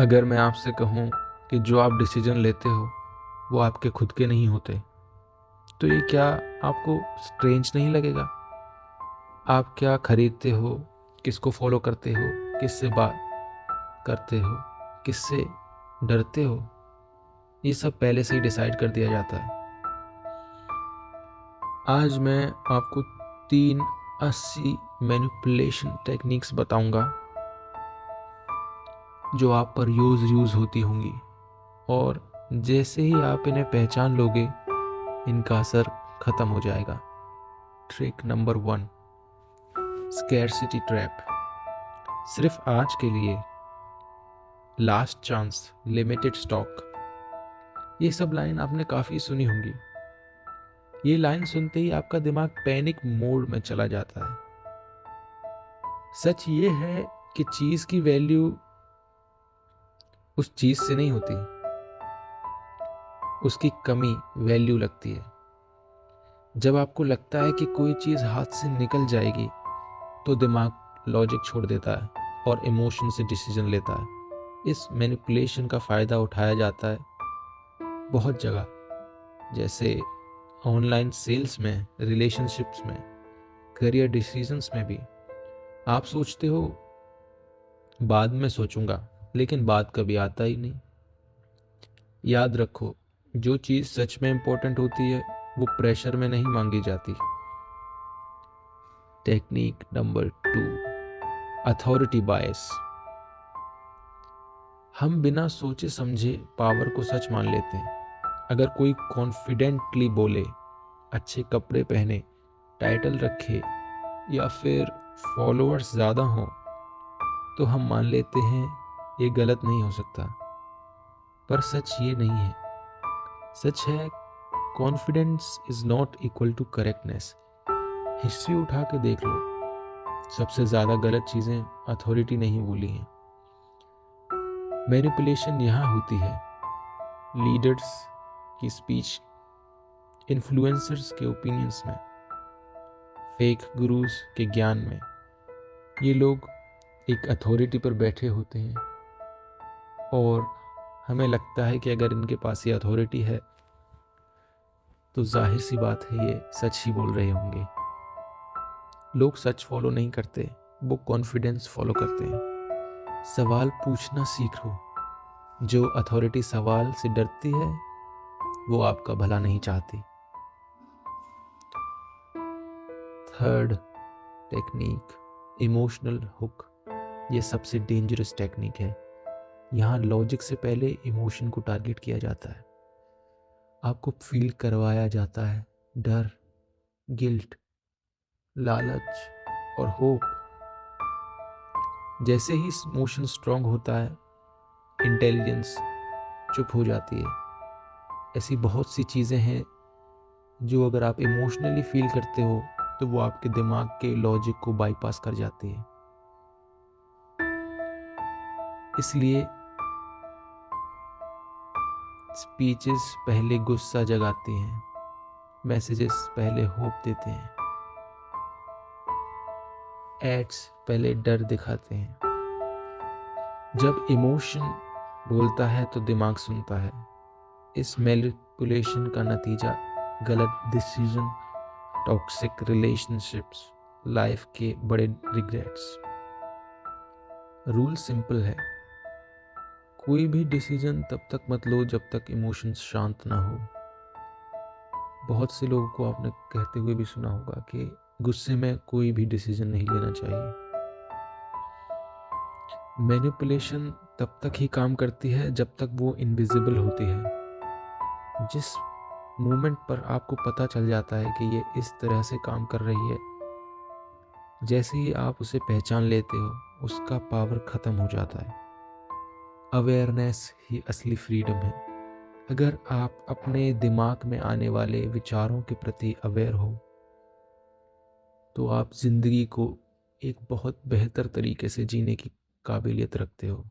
अगर मैं आपसे कहूँ कि जो आप डिसीजन लेते हो वो आपके खुद के नहीं होते, तो ये क्या आपको स्ट्रेंज नहीं लगेगा? आप क्या खरीदते हो, किसको फॉलो करते हो, किससे बात करते हो, किससे डरते हो, ये सब पहले से ही डिसाइड कर दिया जाता है। आज मैं आपको 3 80 मैनिपुलेशन टेक्निक्स बताऊंगा जो आप पर यूज़ होती होंगी, और जैसे ही आप इन्हें पहचान लोगे इनका असर खत्म हो जाएगा। Trick number 1, scarcity trap. सिर्फ आज के लिए, लास्ट चांस, लिमिटेड स्टॉक। ये सब लाइन आपने काफ़ी सुनी होंगी। ये लाइन सुनते ही आपका दिमाग पैनिक मोड में चला जाता है। सच ये है कि चीज़ की वैल्यू उस चीज़ से नहीं होती, उसकी कमी वैल्यू लगती है। जब आपको लगता है कि कोई चीज़ हाथ से निकल जाएगी तो दिमाग लॉजिक छोड़ देता है और इमोशन से डिसीजन लेता है। इस मैनिपुलेशन का फ़ायदा उठाया जाता है बहुत जगह, जैसे ऑनलाइन सेल्स में, रिलेशनशिप्स में, करियर डिसीजंस में भी। आप सोचते हो बाद में सोचूंगा, लेकिन बाद कभी आता ही नहीं। याद रखो, जो चीज़ सच में इम्पोर्टेंट होती है वो प्रेशर में नहीं मांगी जाती। टेक्निक नंबर 2, अथॉरिटी बायस। हम बिना सोचे समझे पावर को सच मान लेते हैं। अगर कोई कॉन्फिडेंटली बोले, अच्छे कपड़े पहने, टाइटल रखे या फिर फॉलोअर्स ज़्यादा हों, तो हम मान लेते हैं ये गलत नहीं हो सकता। पर सच ये नहीं है। सच है, confidence is not equal to correctness. History उठा के देख लो, सबसे ज़्यादा गलत चीज़ें अथॉरिटी नहीं बोली हैं। मैनिपुलेशन यहाँ होती है लीडर्स की स्पीच, इन्फ्लुएंसर्स के ओपिनियंस में, फेक गुरुज के ज्ञान में। ये लोग एक अथॉरिटी पर बैठे होते हैं और हमें लगता है कि अगर इनके पास ये अथॉरिटी है तो जाहिर सी बात है ये सच ही बोल रहे होंगे। लोग सच फॉलो नहीं करते, वो कॉन्फिडेंस फॉलो करते हैं। सवाल पूछना सीखो। जो अथॉरिटी सवाल से डरती है वो आपका भला नहीं चाहती। Third technique, emotional hook. ये सबसे डेंजरस टेक्निक है। यहाँ लॉजिक से पहले इमोशन को टारगेट किया जाता है। आपको फील करवाया जाता है डर, गिल्ट, लालच और होप। जैसे ही इमोशन स्ट्रांग होता है, इंटेलिजेंस चुप हो जाती है। ऐसी बहुत सी चीज़ें हैं जो अगर आप इमोशनली फील करते हो तो वो आपके दिमाग के लॉजिक को बाईपास कर जाती है। इसलिए स्पीचेस पहले गुस्सा जगाती हैं, मैसेजेस पहले होप देते हैं, एड्स पहले डर दिखाते हैं। जब इमोशन बोलता है तो दिमाग सुनता है। इस मैनिपुलेशन का नतीजा गलत डिसीजन, टॉक्सिक रिलेशनशिप्स, लाइफ के बड़े रिग्रेट्स। रूल सिंपल है, कोई भी डिसीजन तब तक मत लो जब तक इमोशंस शांत ना हो। बहुत से लोगों को आपने कहते हुए भी सुना होगा कि गुस्से में कोई भी डिसीजन नहीं लेना चाहिए। मैनिपुलेशन तब तक ही काम करती है जब तक वो इनविजिबल होती है। जिस मोमेंट पर आपको पता चल जाता है कि ये इस तरह से काम कर रही है, जैसे ही आप उसे पहचान लेते हो उसका पावर खत्म हो जाता है। अवेयरनेस ही असली फ्रीडम है। अगर आप अपने दिमाग में आने वाले विचारों के प्रति अवेयर हो तो आप जिंदगी को एक बहुत बेहतर तरीके से जीने की काबिलियत रखते हो।